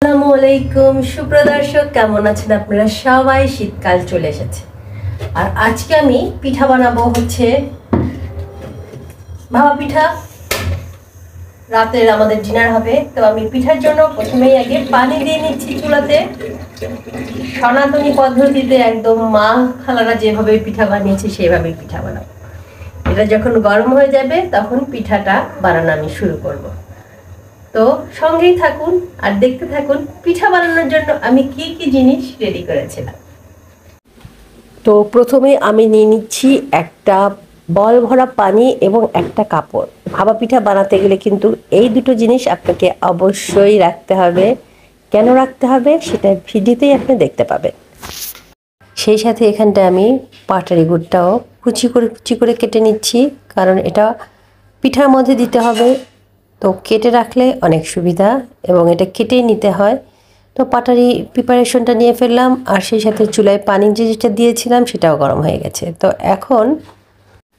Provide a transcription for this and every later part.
আসসালামু আলাইকুম সুপ্রদর্শক, কেমন আছেন আপনারা সবাই? শীতকাল চলে এসেছে আর আজকে আমি পিঠা বানাবো, হচ্ছে ভাপা পিঠা। রাতের আমাদের ডিনার হবে। তো আমি পিঠার জন্য প্রথমেই আগে পানি দিয়ে নিচ্ছি চুলাতে, সনাতনী পদ্ধতিতে, একদম মা খালারা যেভাবে পিঠা বানিয়েছে সেভাবেই পিঠা বানাবো। এটা যখন গরম হয়ে যাবে তখন পিঠাটা বানানো আমি শুরু করব। তো সঙ্গেই থাকুন আর দেখতে থাকুন পিঠা বানানোর জন্য আমি কি কি জিনিস রেডি করেছিলাম। তো প্রথমে আমি নিয়ে নিচ্ছি একটা বল ভরা পানি এবং একটা কাপড়। ভাপা পিঠা বানাতে গেলে কিন্তু এই দুটো জিনিস আপনাকে অবশ্যই রাখতে হবে। কেন রাখতে হবে সেটা ভিডিওতেই আপনি দেখতে পাবেন। সেই সাথে এখানটায় আমি পাটারি গুড়টাও কুচি করে কেটে নিচ্ছি, কারণ এটা পিঠার মধ্যে দিতে হবে। তো কেটে রাখলে অনেক সুবিধা এবং এটা কেটেই নিতে হয়। তো পাটারি প্রিপারেশনটা নিয়ে ফেললাম আর সেই সাথে চুলায় পানি যেটা দিয়েছিলাম সেটাও গরম হয়ে গেছে। তো এখন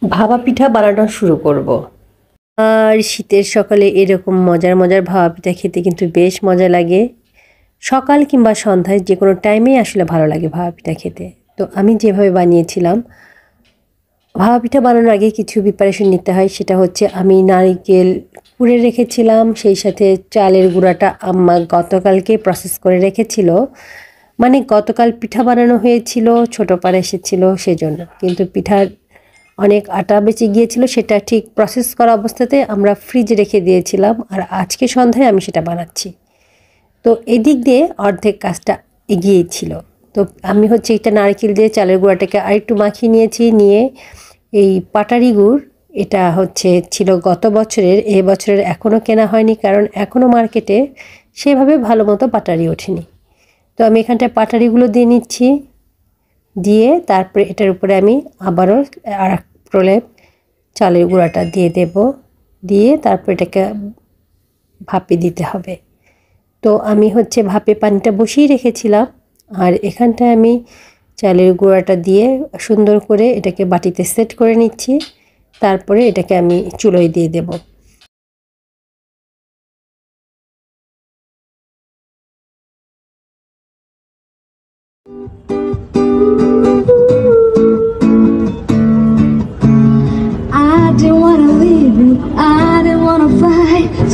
ভাপা পিঠা বানানো শুরু করব। আর শীতের সকালে এরকম মজার ভাপা পিঠা খেতে কিন্তু বেশ মজা লাগে। সকাল কিংবা সন্ধ্যায় যে কোনো টাইমেই আসলে ভালো লাগে ভাপা পিঠা খেতে। তো আমি যেভাবে বানিয়েছিলাম, ভাপা পিঠা বানানোর আগে কিছু প্রিপারেশন নিতে হয়। সেটা হচ্ছে আমি নারকেল কুড়ে রেখেছিলাম, সেই সাথে চালের গুঁড়াটা আম্মা গতকালকে প্রসেস করে রেখেছিল। মানে গতকাল পিঠা বানানো হয়েছিল, ছোটো পাড়া এসেছিল সেজন্য, কিন্তু পিঠার অনেক আটা বেঁচে গিয়েছিল, সেটা ঠিক প্রসেস করা অবস্থাতে আমরা ফ্রিজে রেখে দিয়েছিলাম। আর আজকে সন্ধ্যায় আমি সেটা বানাচ্ছি। তো এদিক দিয়ে অর্ধেক কাজটা এগিয়েছিল। তো আমি হচ্ছে এটা নারকেল দিয়ে চালের গুঁড়াটাকে আরেকটু মাখিয়ে নিয়েছি। নিয়ে এই পাটারি গুড়, এটা ছিল গত বছরের, এ বছরের এখনও কেনা হয়নি, কারণ এখনও মার্কেটে সেভাবে ভালো মতো পাটারি ওঠেনি। তো আমি এখানটায় পাটারিগুলো দিয়ে নিচ্ছি, দিয়ে তারপরে এটার উপরে আমি আবারও আর এক প্রলেপ চালের গুঁড়াটা দিয়ে দেব। দিয়ে তারপর এটাকে ভাপে দিতে হবে। তো আমি ভাপে পানিটা বসিয়ে রেখেছিলাম আর এখানটায় আমি চালের গুঁড়াটা দিয়ে সুন্দর করে এটাকে বাটিতে সেট করে নিচ্ছি। তারপরে এটাকে আমি চুলোয় দিয়ে দেব।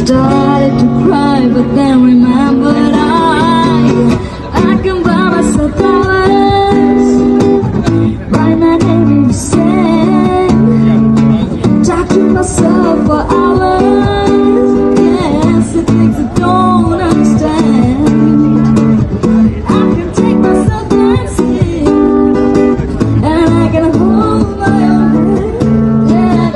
Started to cry, but then remembered I can buy myself flowers, write my name in the sand, talk to myself for hours. Yes, the things I don't understand. I can take myself dancing, and I can hold my own head.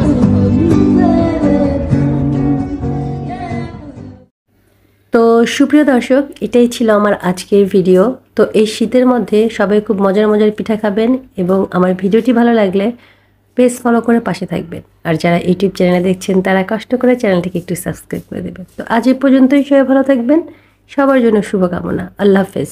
তো সুপ্রিয় দর্শক, এটাই ছিল আমার আজকের video. তো এই শীতের মধ্যে সবাই খুব মজার পিঠা খাবেন এবং আমার ভিডিওটি ভালো লাগলে পেজ ফলো করে পাশে থাকবেন। আর যারা ইউটিউব চ্যানেলে দেখছেন তারা কষ্ট করে চ্যানেলটিকে একটু সাবস্ক্রাইব করে দেবেন। তো আজ এই পর্যন্তই, সবাই ভালো থাকবেন। সবার জন্য শুভকামনা। আল্লাহ হাফেজ।